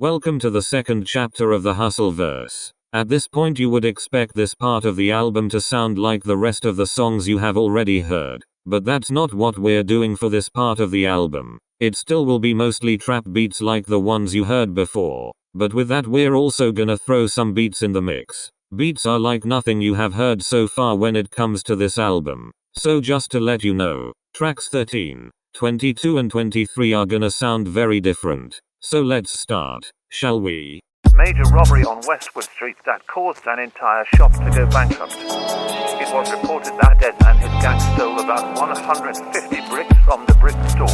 Welcome to the second chapter of the Hustle verse. At this point you would expect this part of the album to sound like the rest of the songs you have already heard, but that's not what we're doing for this part of the album. It still will be mostly trap beats like the ones you heard before, but with that we're also gonna throw some beats in the mix. Beats are like nothing you have heard so far when it comes to this album. So just to let you know, tracks 13, 22 and 23 are gonna sound very different. So let's start, shall we? Major robbery on Westwood Street that caused an entire shop to go bankrupt. It was reported that Dezze and his gang stole about 150 bricks from the Brick Sto.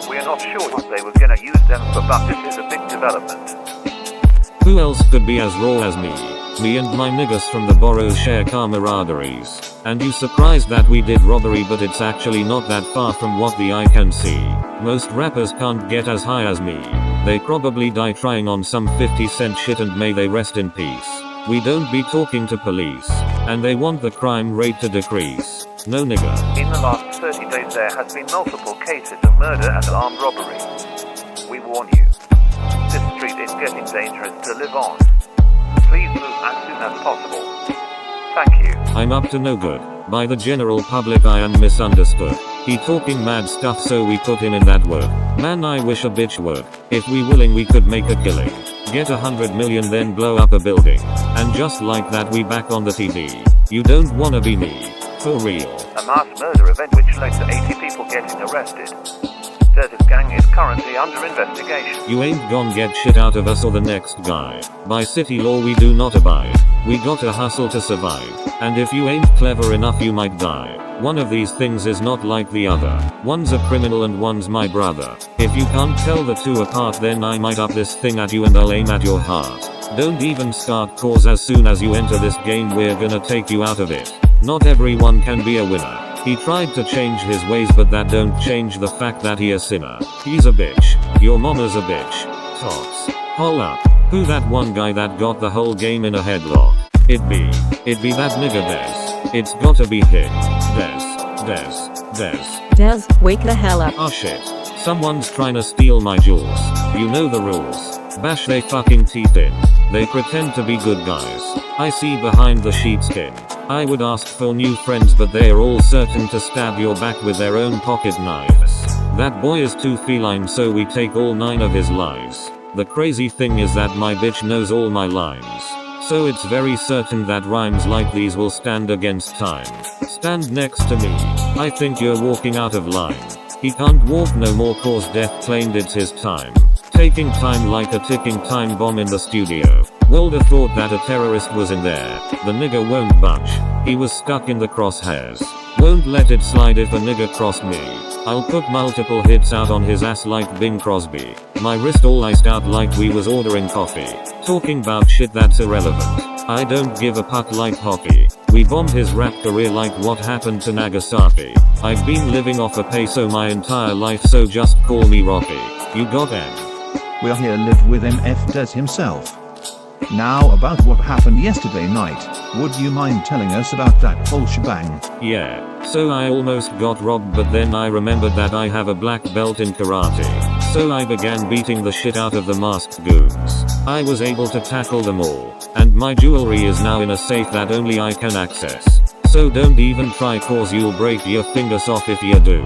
We are not sure what they were gonna use them for, but this is a big development. Who else could be as raw as me? Me and my niggas from the boroughs share camaraderies. And you surprised that we did robbery, but it's actually not that far from what the eye can see. Most rappers can't get as high as me. They probably die trying on some 50-cent shit and may they rest in peace. We don't be talking to police. And they want the crime rate to decrease. No nigga. In the last 30 days there has been multiple cases of murder and armed robbery. We warn you. This street is getting dangerous to live on. Please move as soon as possible. Thank you. I'm up to no good. By the general public I am misunderstood. He talking mad stuff, so we put him in that work. Man, I wish a bitch would. If we willing we could make a killing. Get 100 million then blow up a building. And just like that we back on the TV. You don't wanna be me. For real. A mass murder event which led to 80 people getting arrested. Dezze's gang is currently under investigation. You ain't gon' get shit out of us or the next guy. By city law we do not abide. We gotta hustle to survive. And if you ain't clever enough you might die. One of these things is not like the other. One's a criminal and one's my brother. If you can't tell the two apart then I might up this thing at you and I'll aim at your heart. Don't even start, cause as soon as you enter this game we're gonna take you out of it. Not everyone can be a winner. He tried to change his ways but that don't change the fact that he a sinner. He's a bitch. Your mama's a bitch. Tops. Hold up. Who that one guy that got the whole game in a headlock? It'd be that nigga Dezze. It's gotta be him. Dezze. Dezze, wake the hell up. Oh shit. Someone's trying to steal my jewels. You know the rules. Bash they fucking teeth in. They pretend to be good guys. I see behind the sheepskin. I would ask for new friends but they are all certain to stab your back with their own pocket knives. That boy is too feline so we take all 9 of his lies. The crazy thing is that my bitch knows all my lines. So it's very certain that rhymes like these will stand against time. Stand next to me. I think you're walking out of line. He can't walk no more cause death claimed it's his time. Taking time like a ticking time bomb in the studio. Wilder thought that a terrorist was in there. The nigga won't budge. He was stuck in the crosshairs. Won't let it slide if a nigga crossed me. I'll put multiple hits out on his ass like Bing Crosby. My wrist all iced out like we was ordering coffee. Talking about shit that's irrelevant. I don't give a puck like hockey. We bombed his rap career like what happened to Nagasaki. I've been living off a peso my entire life so just call me Rocky. You got M. We're here live with MF Dezze himself. Now about what happened yesterday night, would you mind telling us about that whole shebang? Yeah, so I almost got robbed but then I remembered that I have a black belt in karate. So I began beating the shit out of the masked goons. I was able to tackle them all. And my jewelry is now in a safe that only I can access. So don't even try cause you'll break your fingers off if you do.